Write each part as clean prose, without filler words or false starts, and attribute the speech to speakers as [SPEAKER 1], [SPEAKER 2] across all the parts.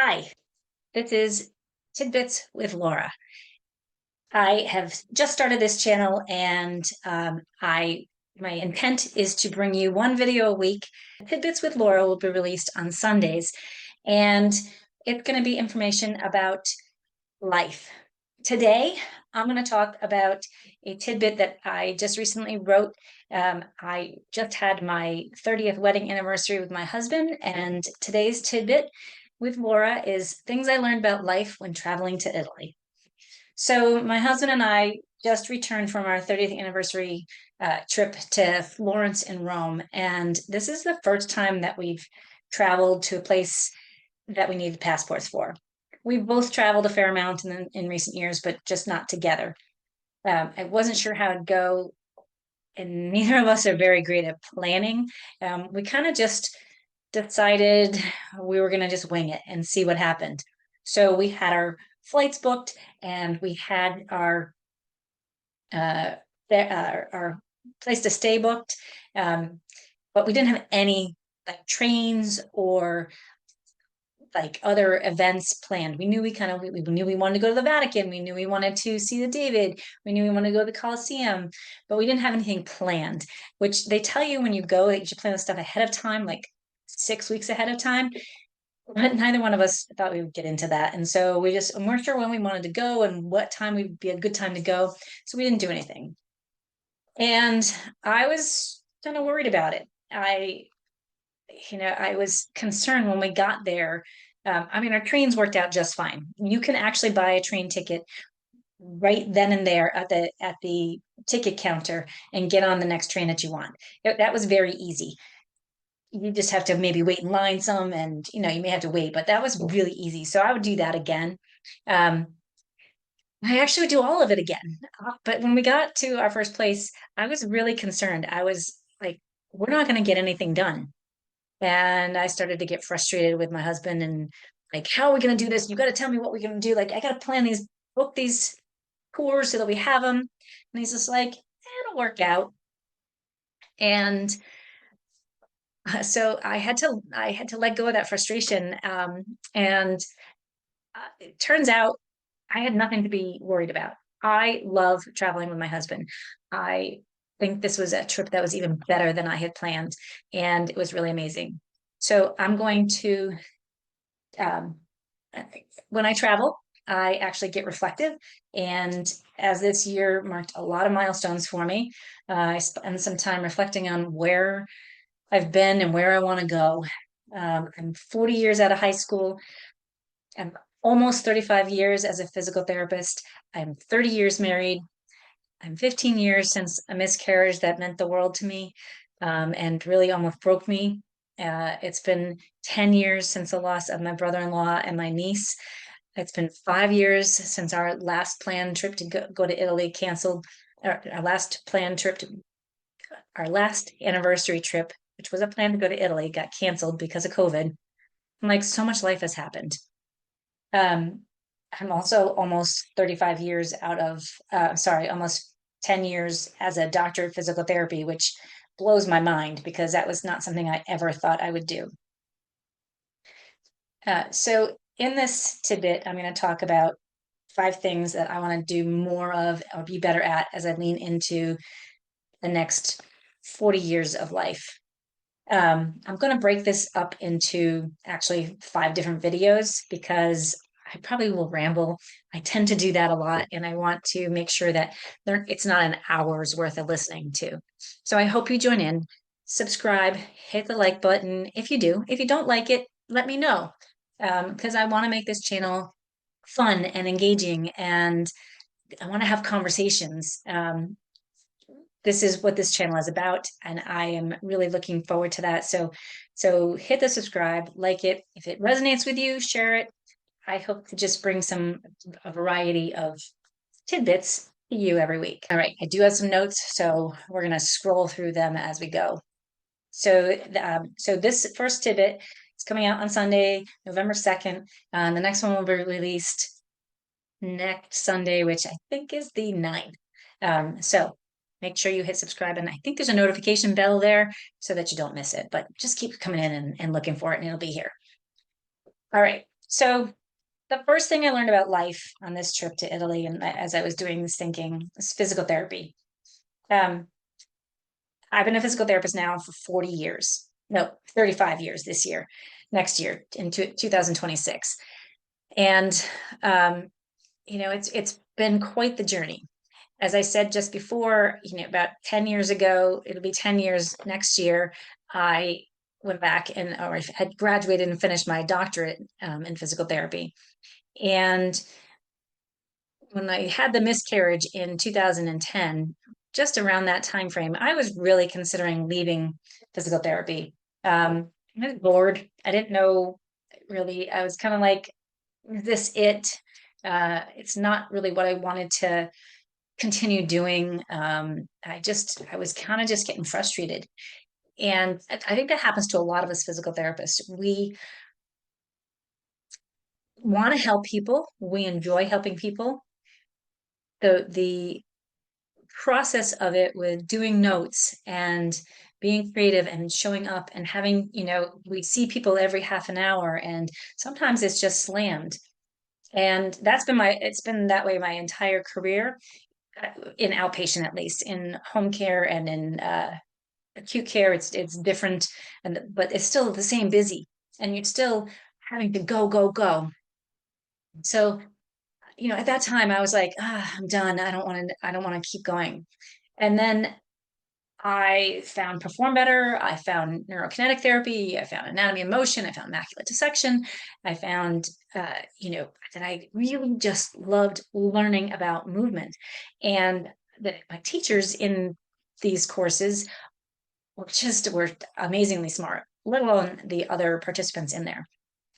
[SPEAKER 1] Hi, this is Tidbits with Laura. I have just started this channel and my intent is to bring you one video a week. Tidbits with Laura will be released on Sundays, and it's going to be information about life. Today, I'm going to talk about a tidbit that I just recently wrote. I just had my 30th wedding anniversary with my husband, and today's tidbit with Laura is things I learned about life when traveling to Italy. So, my husband and I just returned from our 30th anniversary trip to Florence and Rome, and this is the first time that we've traveled to a place that we needed passports for. We've both traveled a fair amount in recent years, but just not together. I wasn't sure how it'd go, and neither of us are very great at planning. We kind of just decided we were going to just wing it and see what happened. So we had our flights booked, and we had uh, our place to stay booked, but we didn't have any like trains or like other events planned. We knew we wanted to go to the Vatican. We knew we wanted to see the David. We knew we wanted to go to the Colosseum, but we didn't have anything planned, which they tell you when you go that you should plan the stuff ahead of time, like 6 weeks ahead of time. But neither one of us thought we would get into that. And so we just weren't sure when we wanted to go and what time would be a good time to go. So we didn't do anything. And I was kind of worried about it. I was concerned when we got there. I mean, our trains worked out just fine. You can actually buy a train ticket right then and there at the ticket counter and get on the next train that you want. That was very easy. You just have to maybe wait in line some, and you may have to wait, but that was really easy. So I would do that again. Um, I actually would do all of it again. But when we got to our first place, I was really concerned. I was like, we're not going to get anything done. And I started to get frustrated with my husband and like, how are we going to do this? You got to tell me what we're going to do. Like, I got to book these tours so that we have them. And he's just like, it'll work out. And so I had to let go of that frustration. And it turns out I had nothing to be worried about. I love traveling with my husband. I think this was a trip that was even better than I had planned, and it was really amazing. So I'm going to um, when I travel, I actually get reflective. And as this year marked a lot of milestones for me, I spend some time reflecting on where I've been and where I want to go. I'm 40 years out of high school. I'm almost 35 years as a physical therapist. I'm 30 years married. I'm 15 years since a miscarriage that meant the world to me, and really almost broke me. It's been 10 years since the loss of my brother-in-law and my niece. It's been 5 years since our last planned trip to go to Italy canceled. Our last planned trip to our last anniversary trip, which was a plan to go to Italy, got canceled because of COVID. And like so much life has happened. Um, I'm also almost 35 years almost 10 years as a doctor of physical therapy, which blows my mind because that was not something I ever thought I would do. So in this tidbit, I'm going to talk about 5 things that I want to do more of or be better at as I lean into the next 40 years of life. I'm going to break this up into actually 5 different videos because I probably will ramble. I tend to do that a lot, and I want to make sure that it's not an hour's worth of listening to. So I hope you join in, subscribe, hit the like button if you do. If you don't like it, let me know, because I want to make this channel fun and engaging, and I want to have conversations. This is what this channel is about, and I am really looking forward to that. So hit the subscribe, like it. If it resonates with you, share it. I hope to just bring a variety of tidbits to you every week. All right, I do have some notes, so we're going to scroll through them as we go. So this first tidbit is coming out on Sunday, November 2nd. And the next one will be released next Sunday, which I think is the 9th. So make sure you hit subscribe, and I think there's a notification bell there so that you don't miss it, but just keep coming in and looking for it, and it'll be here. All right. So the first thing I learned about life on this trip to Italy, and as I was doing this thinking, is physical therapy. Um, I've been a physical therapist now for 40 years. No, 35 years this year, next year in 2026. And it's been quite the journey. As I said just before, about 10 years ago, it'll be 10 years next year, I went back and or I had graduated and finished my doctorate in physical therapy. And when I had the miscarriage in 2010, just around that time frame, I was really considering leaving physical therapy. I was bored. I didn't know really. I was kind of like, is this it? It's not really what I wanted to continue doing. I was kind of just getting frustrated. And I think that happens to a lot of us physical therapists. We want to help people. We enjoy helping people. The process of it with doing notes and being creative and showing up and having, we see people every half an hour and sometimes it's just slammed. And it's been that way my entire career, in outpatient at least. In home care and in acute care, it's different, but it's still the same busy, and you're still having to go, go, go. So, at that time I was like, I'm done. I don't want to keep going. And then I found Perform Better. I found neurokinetic therapy. I found anatomy and motion. I found macular dissection. I found, that I really just loved learning about movement. And that my teachers in these courses were amazingly smart, let alone the other participants in there.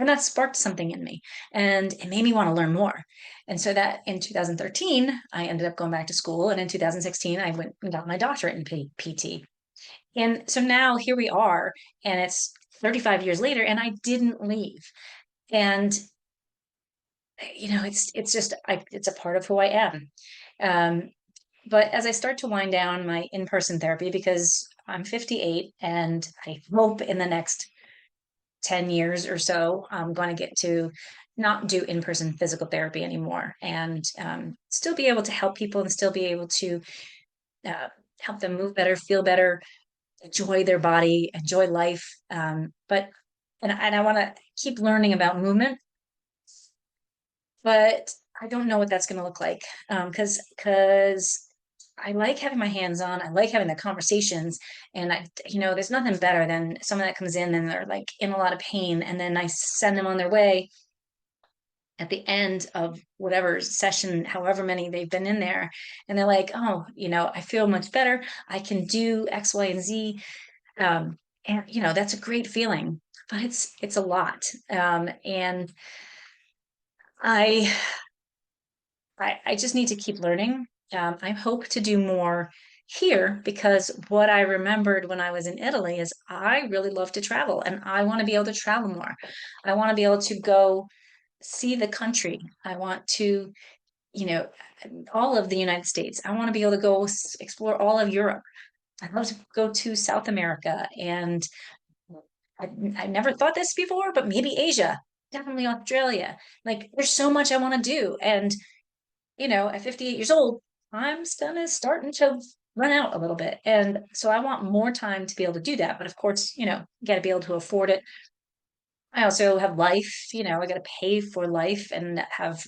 [SPEAKER 1] And that sparked something in me and it made me want to learn more. And so that in 2013, I ended up going back to school. And in 2016, I went and got my doctorate in PT. And so now here we are, and it's 35 years later, and I didn't leave. And it's a part of who I am. Um, but as I start to wind down my in-person therapy, because I'm 58, and I hope in the next 10 years or so, I'm going to get to not do in-person physical therapy anymore and still be able to help people and still be able to uh, help them move better, feel better, enjoy their body, enjoy life. And I want to keep learning about movement, but I don't know what that's going to look like because I like having my hands on. I like having the conversations, and there's nothing better than someone that comes in and they're like in a lot of pain, and then I send them on their way at the end of whatever session, however many they've been in there, and they're like, oh, I feel much better. I can do X, Y, and Z, and that's a great feeling, but it's a lot, and I I just need to keep learning. I hope to do more here because what I remembered when I was in Italy is I really love to travel and I want to be able to travel more. I want to be able to go see the country. I want to, you know, all of the United States. I want to be able to go explore all of Europe. I'd love to go to South America, and I never thought this before, but maybe Asia, definitely Australia. Like there's so much I want to do. And at 58 years old, I'm starting to run out a little bit. And so I want more time to be able to do that. But of course, you got to be able to afford it. I also have life, I got to pay for life and have,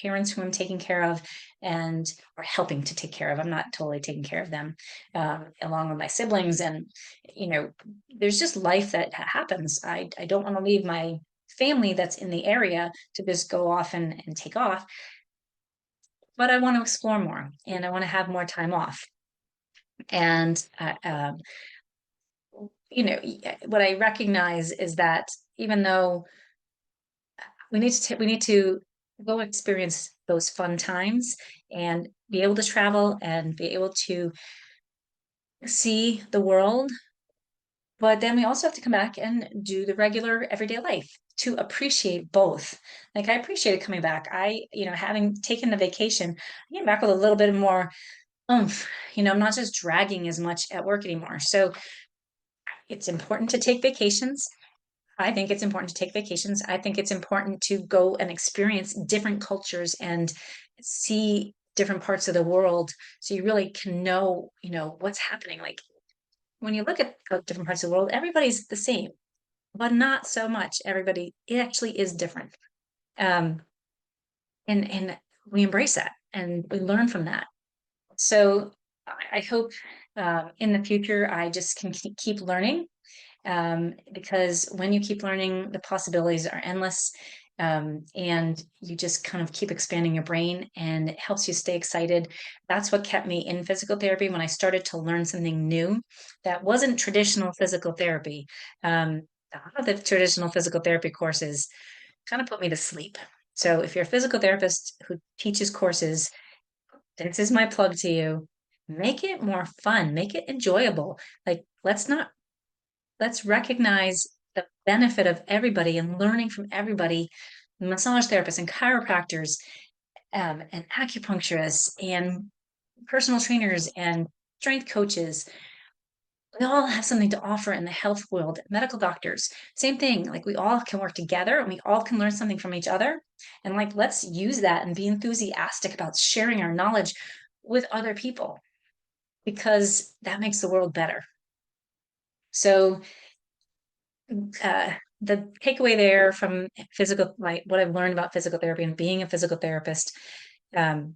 [SPEAKER 1] parents who I'm taking care of and or helping to take care of. I'm not totally taking care of them, along with my siblings. And, you know, there's just life that happens. I don't want to leave my family that's in the area to just go off and take off, but I want to explore more and I want to have more time off. And, what I recognize is that even though we need to go experience those fun times and be able to travel and be able to see the world, but then we also have to come back and do the regular everyday life to appreciate both. Like I appreciated coming back. Having taken the vacation, I came back with a little bit more oomph. I'm not just dragging as much at work anymore. So it's important to take vacations. I think it's important to take vacations. I think it's important to go and experience different cultures and see different parts of the world so you really can know, what's happening. Like when you look at different parts of the world, everybody's the same, but not so much. Everybody, it actually is different. Um, and we embrace that and we learn from that. So I hope in the future I just can keep learning, because when you keep learning, the possibilities are endless. And you just kind of keep expanding your brain and it helps you stay excited. That's what kept me in physical therapy when I started to learn something new that wasn't traditional physical therapy. A lot of the traditional physical therapy courses kind of put me to sleep. So if you're a physical therapist who teaches courses, this is my plug to you. Make it more fun, make it enjoyable. Like, let's recognize the benefit of everybody and learning from everybody, massage therapists and chiropractors, and acupuncturists and personal trainers and strength coaches. We all have something to offer in the health world. Medical doctors, same thing. Like we all can work together and we all can learn something from each other. And like, let's use that and be enthusiastic about sharing our knowledge with other people because that makes the world better. So uh, the takeaway there from like what I've learned about physical therapy and being a physical therapist, um,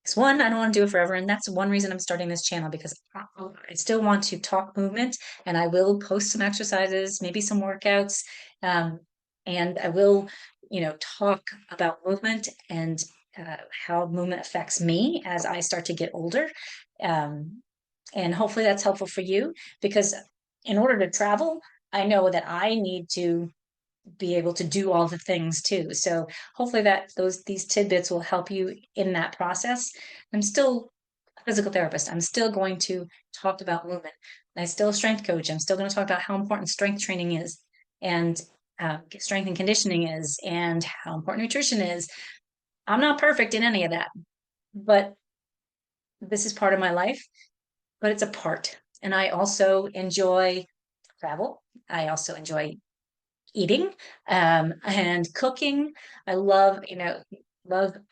[SPEAKER 1] is one, I don't want to do it forever. And that's one reason I'm starting this channel because I still want to talk movement and I will post some exercises, maybe some workouts. Um, and I will, talk about movement and how movement affects me as I start to get older. Um, and hopefully that's helpful for you because in order to travel, I know that I need to be able to do all the things too. So hopefully these tidbits will help you in that process. I'm still a physical therapist. I'm still going to talk about movement. I'm still a strength coach. I'm still going to talk about how important strength training is and strength and conditioning is and how important nutrition is. I'm not perfect in any of that, but this is part of my life, but it's a part. And I also enjoy travel. I also enjoy eating and cooking. I love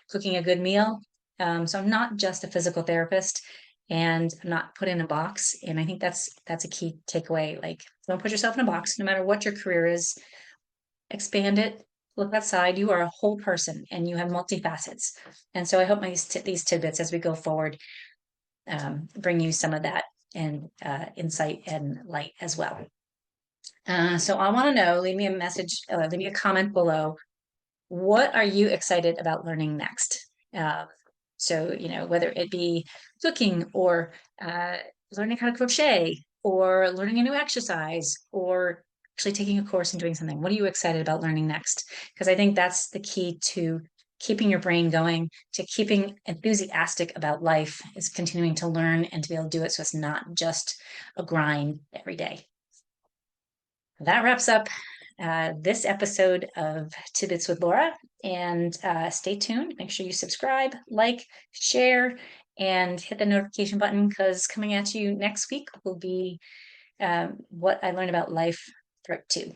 [SPEAKER 1] cooking a good meal. So I'm not just a physical therapist and I'm not put in a box. And I think that's a key takeaway. Like, don't put yourself in a box, no matter what your career is, expand it, look outside. You are a whole person and you have multifacets. And so I hope these tidbits as we go forward bring you some of that and insight and light as well. So I want to know, leave me a comment below. What are you excited about learning next? So, whether it be cooking or learning how to crochet or learning a new exercise or actually taking a course and doing something. What are you excited about learning next? Because I think that's the key to keeping your brain going, to keeping enthusiastic about life, is continuing to learn and to be able to do it so it's not just a grind every day. That wraps up this episode of Tidbits with Laura. And stay tuned. Make sure you subscribe, like, share, and hit the notification button because coming at you next week will be what I learned about life part 2.